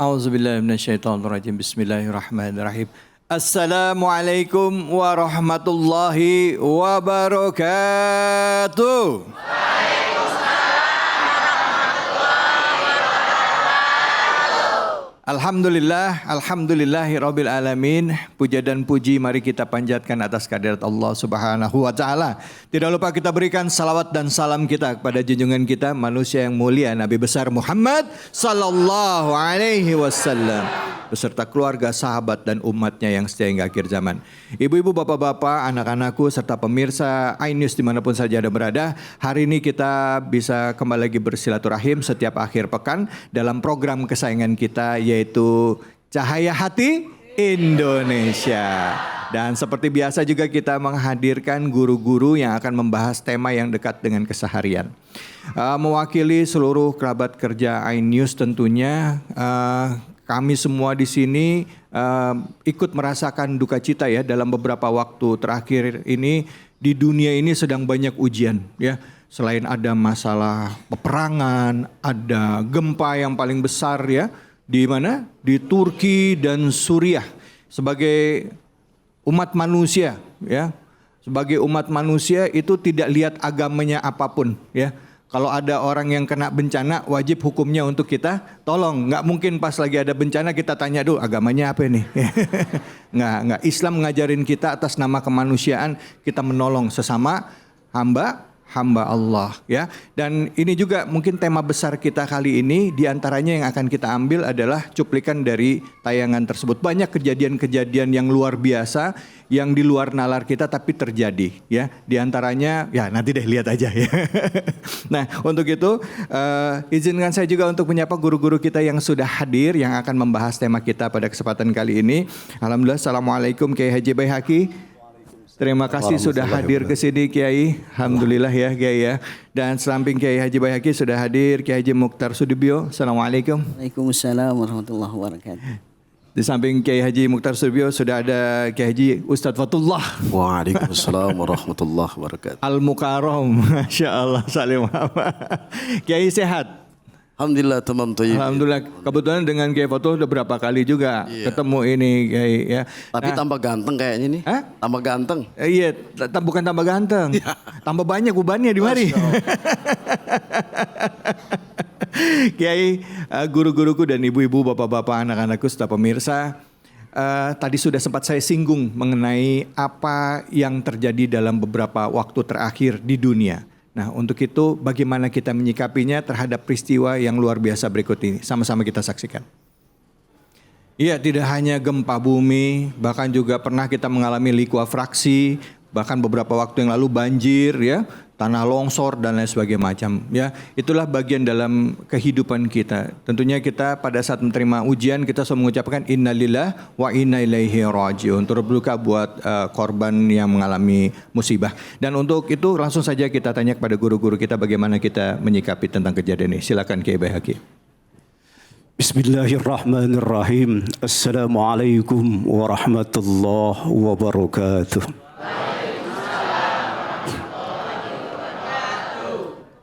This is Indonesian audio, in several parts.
A'udzubillahi minasyaitonirrajim. Bismillahirrahmanirrahim. Assalamualaikum warahmatullahi wabarakatuh. Alhamdulillahirabbil alamin. Puja dan puji mari kita panjatkan atas kehadirat Allah Subhanahu wa taala. Tidak lupa kita berikan salawat dan salam kita kepada junjungan kita manusia yang mulia Nabi besar Muhammad sallallahu alaihi wasallam beserta keluarga, sahabat dan umatnya yang setia hingga akhir zaman. Ibu-ibu, bapak-bapak, anak-anakku serta pemirsa iNews dimanapun saja Anda berada, hari ini kita bisa kembali lagi bersilaturahim setiap akhir pekan dalam program kesayangan kita yaitu Cahaya Hati Indonesia. Dan seperti biasa juga kita menghadirkan guru-guru yang akan membahas tema yang dekat dengan keseharian. Mewakili seluruh kerabat kerja iNews tentunya, kami semua di sini ikut merasakan duka cita ya dalam beberapa waktu terakhir ini. Di dunia ini sedang banyak ujian ya. Selain ada masalah peperangan, ada gempa yang paling besar ya. Di mana? Di Turki dan Suriah. Sebagai umat manusia ya. Sebagai umat manusia itu tidak lihat agamanya apapun ya. Kalau ada orang yang kena bencana, wajib hukumnya untuk kita tolong. Nggak mungkin pas lagi ada bencana kita tanya dulu agamanya apa nih. Nggak. Islam ngajarin kita atas nama kemanusiaan kita menolong sesama hamba Allah ya. Dan ini juga mungkin tema besar kita kali ini, diantaranya yang akan kita ambil adalah cuplikan dari tayangan tersebut. Banyak kejadian-kejadian yang luar biasa yang di luar nalar kita tapi terjadi ya. Diantaranya ya nanti deh lihat aja ya. Nah untuk itu izinkan saya juga untuk menyapa guru-guru kita yang sudah hadir yang akan membahas tema kita pada kesempatan kali ini. Alhamdulillah, assalamualaikum Kiai Haji Baihaqi. Terima kasih sudah hadir ke sini Kiai. Alhamdulillah ya Kiai ya. Dan samping Kiai Haji Baihaqi sudah hadir Kiai Haji Mukhtar Sudibyo. Assalamualaikum. Waalaikumsalam warahmatullahi wabarakatuh. Di samping Kiai Haji Mukhtar Sudibyo sudah ada Kiai Haji Ustadz Fatullah. Waalaikumsalam warahmatullahi wabarakatuh. Al-Mukarram. Masya Allah salim. Kiai sehat? Alhamdulillah teman toyib. Alhamdulillah, kebetulan dengan Kiai Fatul udah berapa kali juga ketemu ini Kiai ya. Tapi tambah ganteng kayaknya nih. Hah? Tambah ganteng. Iya, bukan tambah ganteng. Tambah banyak ubannya di mari. Kiai, guru-guruku dan ibu-ibu, bapak-bapak, anak-anakku serta pemirsa, tadi sudah sempat saya singgung mengenai apa yang terjadi dalam beberapa waktu terakhir di dunia. Nah untuk itu bagaimana kita menyikapinya terhadap peristiwa yang luar biasa berikut ini. Sama-sama kita saksikan. Iya, tidak hanya gempa bumi, bahkan juga pernah kita mengalami likuifasi, bahkan beberapa waktu yang lalu banjir ya, tanah longsor dan lain sebagainya macam ya. Itulah bagian dalam kehidupan kita. Tentunya kita pada saat menerima ujian kita selalu mengucapkan innalillahi wa inna ilaihi rajiun. Turut berduka buat korban yang mengalami musibah. Dan untuk itu langsung saja kita tanya kepada guru-guru kita bagaimana kita menyikapi tentang kejadian ini. Silakan Kiai Baihaqi. Bismillahirrahmanirrahim. Assalamualaikum warahmatullahi wabarakatuh.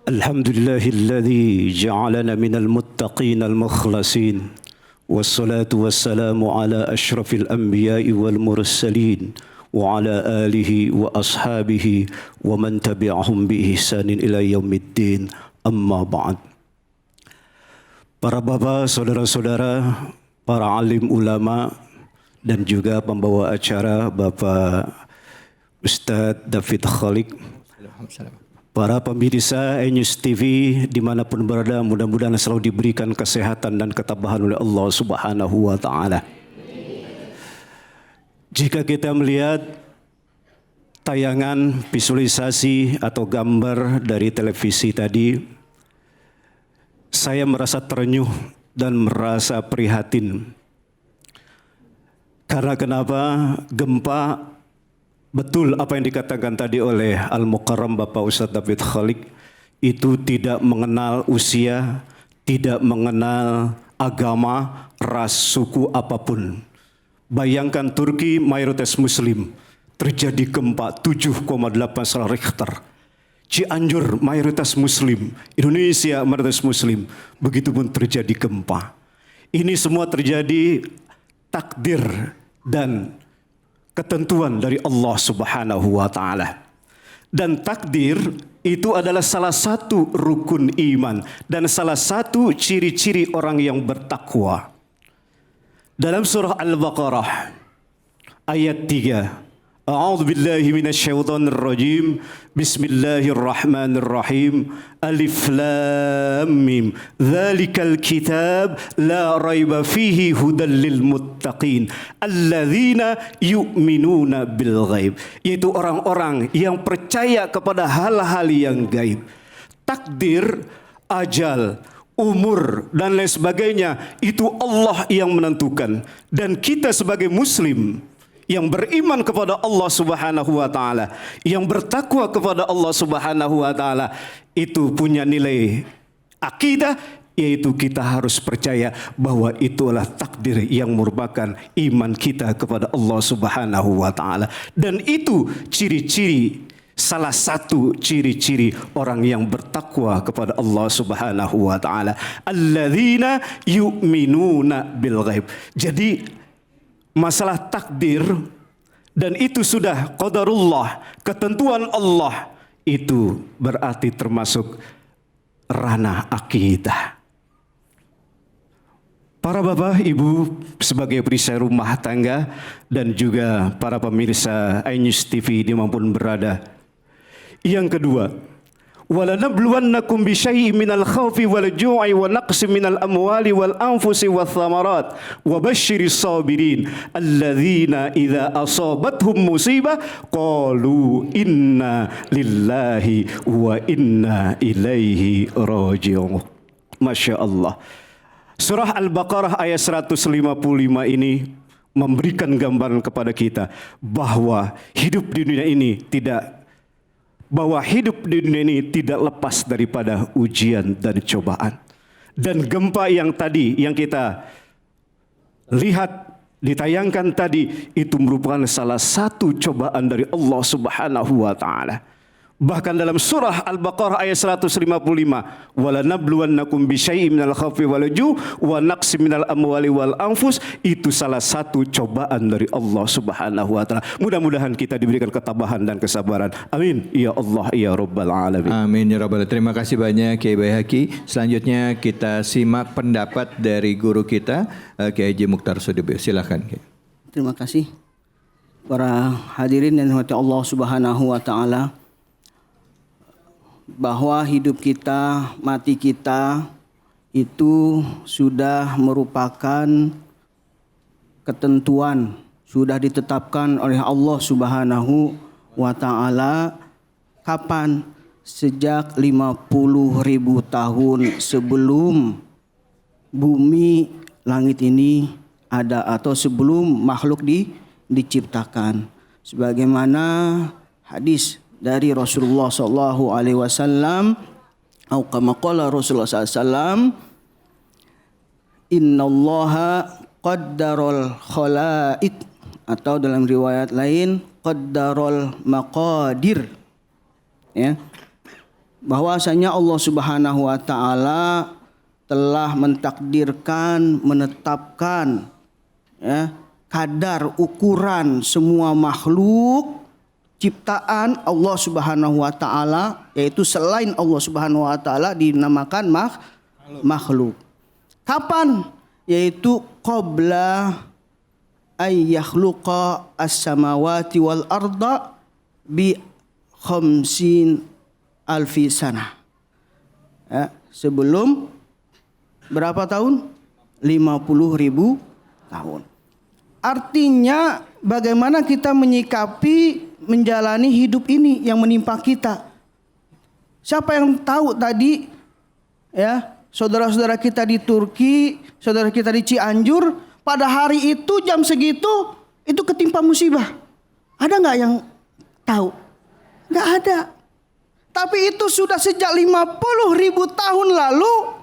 Alhamdulillahilladzi ja'alana minal muttaqin al-mukhlasin. Wassalatu wassalamu ala ashrafil anbiya'i wal mursalin. Wa ala alihi wa ashabihi wa man tabi'ahum bi ihsanin ila yaumiddin. Amma ba'd. Para bapak, saudara-saudara, para alim ulama dan juga pembawa acara Bapak Ustadz David Khalik, para pemirsa iNews TV dimanapun berada, mudah-mudahan selalu diberikan kesehatan dan ketabahan oleh Allah Subhanahu wa taala. Jika kita melihat tayangan visualisasi atau gambar dari televisi tadi, saya merasa terenyuh dan merasa prihatin. Karena kenapa? Gempa, betul apa yang dikatakan tadi oleh Al-Mukarram Bapak Ustadz David Khalik, itu tidak mengenal usia, tidak mengenal agama, ras, suku apapun. Bayangkan Turki mayoritas muslim, terjadi gempa 7,8 skala Richter. Cianjur mayoritas muslim, Indonesia mayoritas muslim, begitupun terjadi gempa. Ini semua terjadi takdir dan ketentuan dari Allah Subhanahu wa taala. Dan takdir itu adalah salah satu rukun iman dan salah satu ciri-ciri orang yang bertakwa. Dalam surah Al-Baqarah ayat 3, A'udzu billahi minasyaitonir rajim. Bismillahirrahmanirrahim. Alif lam mim. Dzalikal kitab la raiba fihi hudal lil muttaqin alladzina yu'minuna bil ghaib. Yaitu orang-orang yang percaya kepada hal-hal yang gaib. Takdir, ajal, umur dan lain sebagainya itu Allah yang menentukan, dan kita sebagai muslim yang beriman kepada Allah Subhanahu wa taala, yang bertakwa kepada Allah Subhanahu wa taala, itu punya nilai akidah, yaitu kita harus percaya bahwa itulah takdir yang merupakan iman kita kepada Allah Subhanahu wa taala. Dan itu ciri-ciri, salah satu ciri-ciri orang yang bertakwa kepada Allah Subhanahu wa taala. Alladzina yu'minuna bil ghaib. Jadi masalah takdir dan itu sudah qadarullah, ketentuan Allah, itu berarti termasuk ranah akidah. Para bapak, ibu sebagai perisai rumah tangga dan juga para pemirsa iNews TV dimanapun berada. Yang kedua, وَلَنَبْلُوَنَّكُمْ بِشَيْءٍ مِنَ الْخَوْفِ وَالْجُوعِ وَنَقْصٍ مِنَ الْأَمْوَالِ وَالْأَنْفُسِ وَالثَّمَرَاتِ وَبَشِّرِ الصَّابِرِينَ الَّذِينَ إِذَا أَصَابَتْهُمْ مُصِيبَةٌ قَالُوا إِنَّا لِلَّهِ وَإِنَّا إِلَيْهِ راجعون. Masya Allah. Surah Al-Baqarah ayat 155 ini memberikan gambaran kepada kita bahwa hidup di dunia ini tidak lepas daripada ujian dan cobaan. Dan gempa yang tadi yang kita lihat ditayangkan tadi itu merupakan salah satu cobaan dari Allah Subhanahu wa taala. Bahkan dalam surah Al-Baqarah ayat 155, "Walanabluwannakum bisyai'in minal khawfi wal ju' wa naqsin minal amwali wal anfus", itu salah satu cobaan dari Allah Subhanahu wa taala. Mudah-mudahan kita diberikan ketabahan dan kesabaran. Amin ya Allah ya rabbal alamin. Amin ya rabbal alamin. Terima kasih banyak Kiai Baihaqi. Selanjutnya kita simak pendapat dari guru kita Kiai Haji Mukhtar Sudibyo. Silakan Kiai. Terima kasih para hadirin dan dirahmati Allah Subhanahu wa taala, bahwa hidup kita, mati kita itu sudah merupakan ketentuan, sudah ditetapkan oleh Allah Subhanahu wa taala. Kapan? Sejak 50.000 tahun sebelum bumi langit ini ada, atau sebelum makhluk diciptakan. Sebagaimana hadis dari Rasulullah sallallahu alaihi wasallam, atau kama qala Rasulullah sallallahu alaihi wasallam, innallaha qaddaral khalaiq, atau dalam riwayat lain qaddaral maqadir, ya, bahwasanya Allah Subhanahu wa taala telah mentakdirkan, menetapkan, ya, kadar ukuran semua makhluk ciptaan Allah Subhanahu wa taala, yaitu selain Allah Subhanahu wa taala dinamakan makhluk. Kapan? Yaitu qabla ay yakhluqa as-samawati wal arda bi 50.000 sanah. Ya, sebelum berapa tahun? 50.000 tahun. Artinya bagaimana kita menyikapi menjalani hidup ini yang menimpa kita. Siapa yang tahu tadi, ya, saudara-saudara kita di Turki, saudara kita di Cianjur, pada hari itu jam segitu itu ketimpa musibah. Ada nggak yang tahu? Nggak ada. Tapi itu sudah sejak 50.000 tahun lalu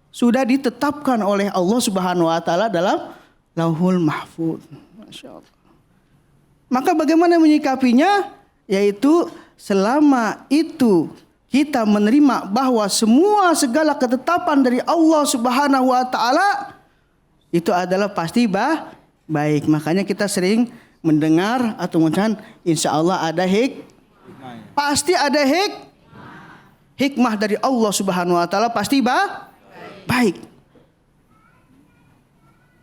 sudah ditetapkan oleh Allah Subhanahu wa taala dalam Lauhul Mahfuz. Masya Allah. Maka bagaimana menyikapinya? Yaitu selama itu kita menerima bahwa semua segala ketetapan dari Allah Subhanahu wa taala, itu adalah pasti baik. Makanya kita sering mendengar atau mengucapkan insya Allah ada pasti ada hikmah dari Allah Subhanahu wa taala, pasti baik.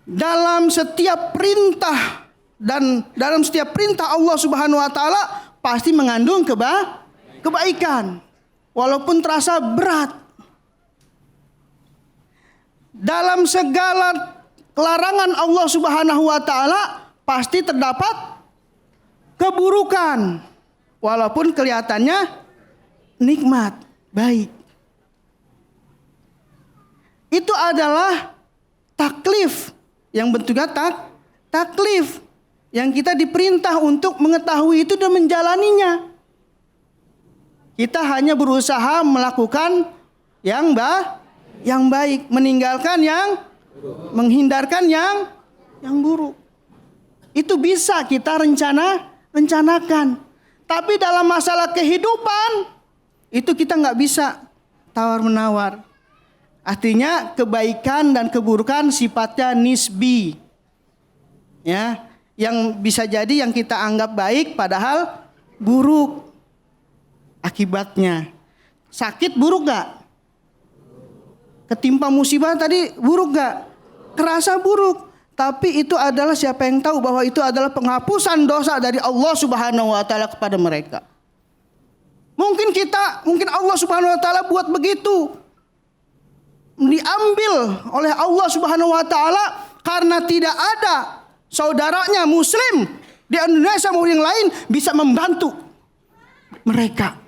Dalam setiap perintah dan dalam setiap perintah Allah Subhanahu wa taala pasti mengandung kebaikan walaupun terasa berat. Dalam segala larangan Allah Subhanahu wa taala pasti terdapat keburukan walaupun kelihatannya nikmat, baik. Itu adalah taklif yang bentuknya taklif yang kita diperintah untuk mengetahui itu dan menjalaninya. Kita hanya berusaha melakukan yang baik, meninggalkan menghindarkan yang buruk. Itu bisa kita rencanakan. Tapi dalam masalah kehidupan itu kita nggak bisa tawar-menawar. Artinya kebaikan dan keburukan sifatnya nisbi. Ya, yang bisa jadi yang kita anggap baik padahal buruk akibatnya. Sakit buruk gak? Ketimpa musibah tadi buruk gak? Kerasa buruk. Tapi itu adalah siapa yang tahu bahwa itu adalah penghapusan dosa dari Allah Subhanahu wa taala kepada mereka. Mungkin Allah Subhanahu wa taala buat begitu. Diambil oleh Allah Subhanahu wa taala karena tidak ada saudaranya muslim di Indonesia maupun yang lain bisa membantu mereka.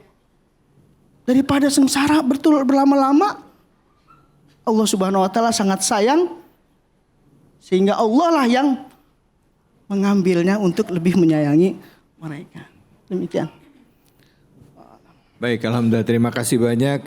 Daripada sengsara berlama-lama, Allah Subhanahu wa taala sangat sayang sehingga Allah lah yang mengambilnya untuk lebih menyayangi mereka. Demikian. Baik, alhamdulillah, terima kasih banyak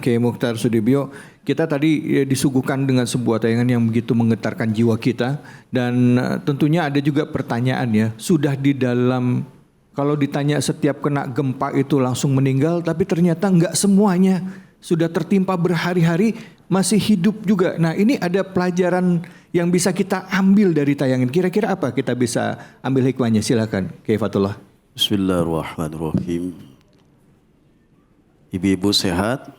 Kiai Mukhtar Sudibyo. Kita tadi disuguhkan dengan sebuah tayangan yang begitu menggetarkan jiwa kita dan tentunya ada juga pertanyaan ya. Sudah di dalam, kalau ditanya setiap kena gempa itu langsung meninggal, tapi ternyata enggak semuanya. Sudah tertimpa berhari-hari masih hidup juga. Nah, ini ada pelajaran yang bisa kita ambil dari tayangan. Kira-kira apa kita bisa ambil hikmahnya? Silakan Kiai Fatullah. Bismillahirrahmanirrahim. Ibu-ibu sehat?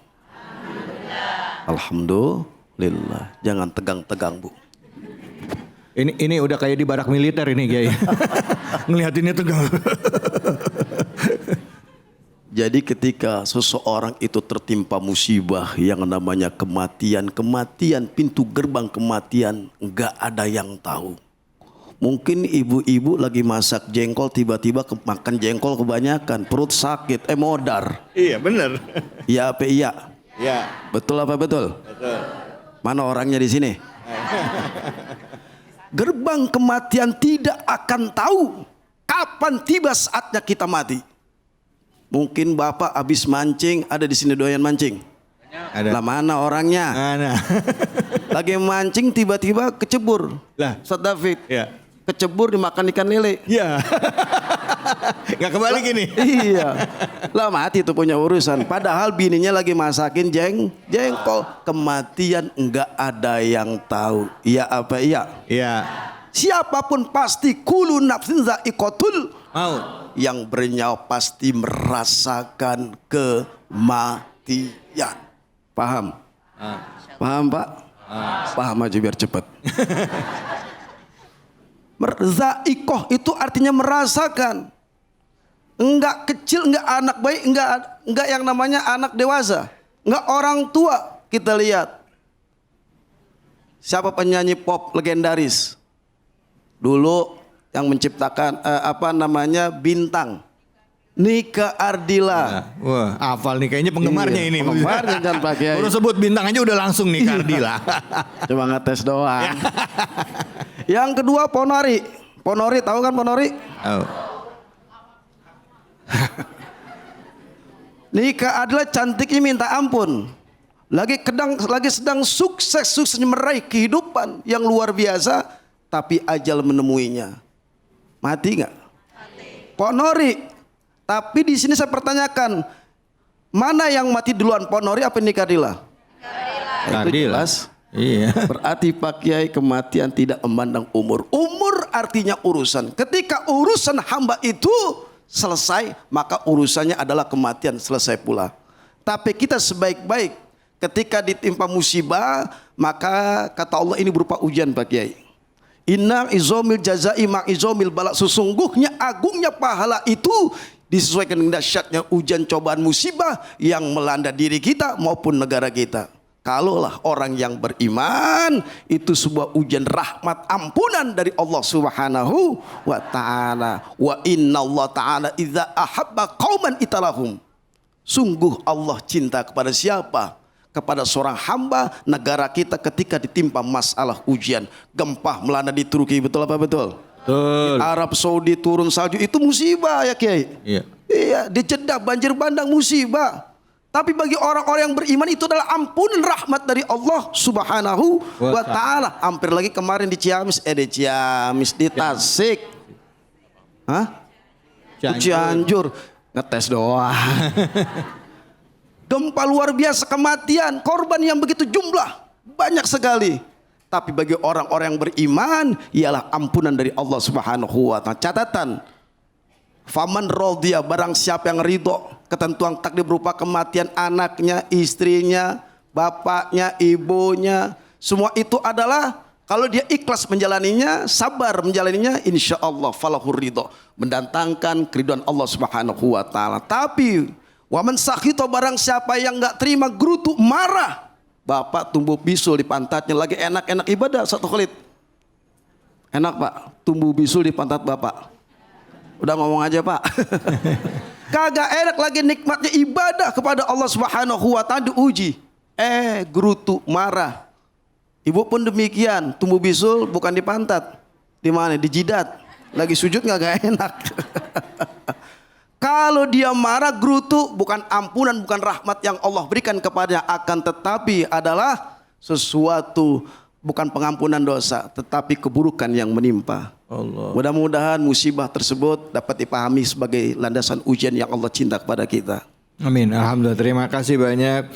Alhamdulillah. Jangan tegang-tegang, Bu. Ini udah kayak di barak militer ini, Kiai. Ngeliatinnya tegang. Jadi ketika seseorang itu tertimpa musibah yang namanya kematian, pintu gerbang kematian, enggak ada yang tahu. Mungkin ibu-ibu lagi masak jengkol, tiba-tiba makan jengkol kebanyakan, perut sakit, modar. Iya, benar. Iya apa iya? Ya. Betul apa betul? Betul. Mana orangnya di sini? Gerbang kematian tidak akan tahu kapan tiba saatnya kita mati. Mungkin Bapak habis mancing, ada di sini doyan mancing. Ada. Lah mana orangnya? Mana? Lagi mancing tiba-tiba kecebur. Lah, Ustaz David. ya. Kecebur dimakan ikan lele. Ya. Nggak kembali gini. Iya. Lah mati itu punya urusan. Padahal bininya lagi masakin jengkol. Kematian enggak ada yang tahu. Iya apa iya? Iya. Siapapun pasti kullu nafsin za'iqatul Maut. Yang bernyawa pasti merasakan kematian. Paham? Paham Pak? Paham aja biar cepat. Za'iqah itu artinya merasakan. Enggak kecil, enggak anak bayi, enggak yang namanya anak dewasa, enggak orang tua. Kita lihat siapa penyanyi pop legendaris dulu yang menciptakan Bintang, Nika Ardila. Wah, hafal nih kayaknya penggemarnya Iya, ini. penggemarnya kan Pak Kiai. Baru sebut bintang aja udah langsung nih Ardila. Cuma ngetes doang. Yang kedua Ponori. Ponori tahu kan Ponori? Oh. Nika adalah cantiknya minta ampun. Lagi sedang sukses meraih kehidupan yang luar biasa, tapi ajal menemuinya. Mati nggak? Ponori. Tapi di sini saya pertanyakan, mana yang mati duluan, Ponori apa Nika Ardila? Itu jelas. Iya. Berarti Pak Kiai kematian tidak memandang umur. Umur artinya urusan. Ketika urusan hamba itu selesai, maka urusannya adalah kematian selesai pula. Tapi kita sebaik-baik ketika ditimpa musibah, maka kata Allah ini berupa ujian Pak Kiai. Inna izomil jazai ma izomil bala. Sesungguhnya agungnya pahala itu disesuaikan dengan dahsyatnya ujian cobaan musibah yang melanda diri kita maupun negara kita. Kalaulah orang yang beriman itu sebuah ujian rahmat ampunan dari Allah Subhanahu wa taala. Wa inna Allah taala idza ahabba qauman italahum. Sungguh Allah cinta kepada siapa? Kepada seorang hamba negara kita ketika ditimpa masalah ujian. Gempa melanda di Turki, betul apa betul? Betul. Arab Saudi turun salju itu musibah ya Kiai. Iya. Iya, di Jeddah banjir bandang musibah. Tapi bagi orang-orang yang beriman itu adalah ampunan rahmat dari Allah Subhanahu wa taala. Hampir lagi kemarin di Ciamis, di Tasik. Hah? Cianjur. Ngetes doang. Gempa luar biasa, kematian, korban yang begitu jumlah, banyak sekali. Tapi bagi orang-orang yang beriman ialah ampunan dari Allah Subhanahu wa taala. Catatan, faman radhiya, barang siapa yang ridho ketentuan takdir berupa kematian anaknya, istrinya, bapaknya, ibunya, semua itu adalah kalau dia ikhlas menjalaninya, sabar menjalaninya, insya Allah falahur ridho, mendatangkan keridhaan Allah Subhanahu wa taala. Tapi waman sakhito, barang siapa yang enggak terima, gerutu, marah, bapak tumbuh bisul di pantatnya, lagi enak-enak ibadah satu Khalid. Enak Pak, tumbuh bisul di pantat bapak. Udah ngomong aja Pak. Kagak enak lagi nikmatnya ibadah kepada Allah Subhanahu wa taala diuji. Gerutu, marah. Ibu pun demikian, tumbuh bisul bukan di pantat. Di mana? Di jidat. Lagi sujud gak enak. Kalau dia marah, gerutu, bukan ampunan, bukan rahmat yang Allah berikan kepadanya, akan tetapi adalah sesuatu, bukan pengampunan dosa, tetapi keburukan yang menimpa. Allah. Mudah-mudahan musibah tersebut dapat dipahami sebagai landasan ujian yang Allah cinta kepada kita. Amin. Alhamdulillah. Terima kasih banyak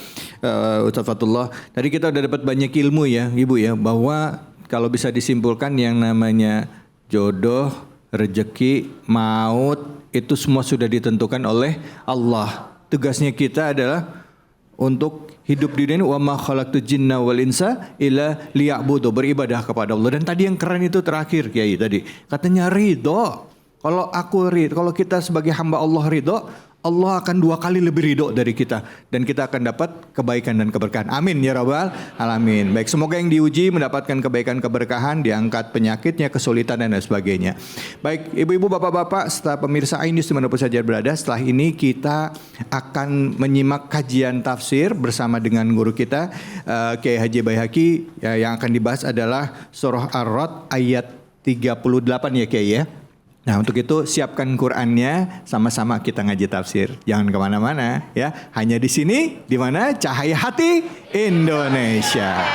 Ustaz Fatullah. Tadi kita udah dapat banyak ilmu ya Ibu ya, bahwa kalau bisa disimpulkan yang namanya jodoh, rezeki, maut itu semua sudah ditentukan oleh Allah. Tugasnya kita adalah untuk hidup di dunia, wa ma khalaqtu jinna wal insa illa liya'budu, beribadah kepada Allah. Dan tadi yang keren itu terakhir Kiai tadi, katanya ridho. Kalau kita sebagai hamba Allah ridho, Allah akan 2 kali lebih ridho dari kita, dan kita akan dapat kebaikan dan keberkahan. Amin ya rabbal alamin. Baik, semoga yang diuji mendapatkan kebaikan keberkahan, diangkat penyakitnya, kesulitan dan lain sebagainya. Baik, ibu-ibu, bapak-bapak, serta pemirsa iNews dimanapun saja berada, setelah ini kita akan menyimak kajian tafsir bersama dengan guru kita Kiai Haji Baihaqi. Yang akan dibahas adalah surah Ar-Ra'd ayat 38 ya Kiai ya. Nah, untuk itu siapkan Qur'annya, sama-sama kita ngaji tafsir. Jangan kemana-mana ya. Hanya di sini, di mana Cahaya Hati Indonesia.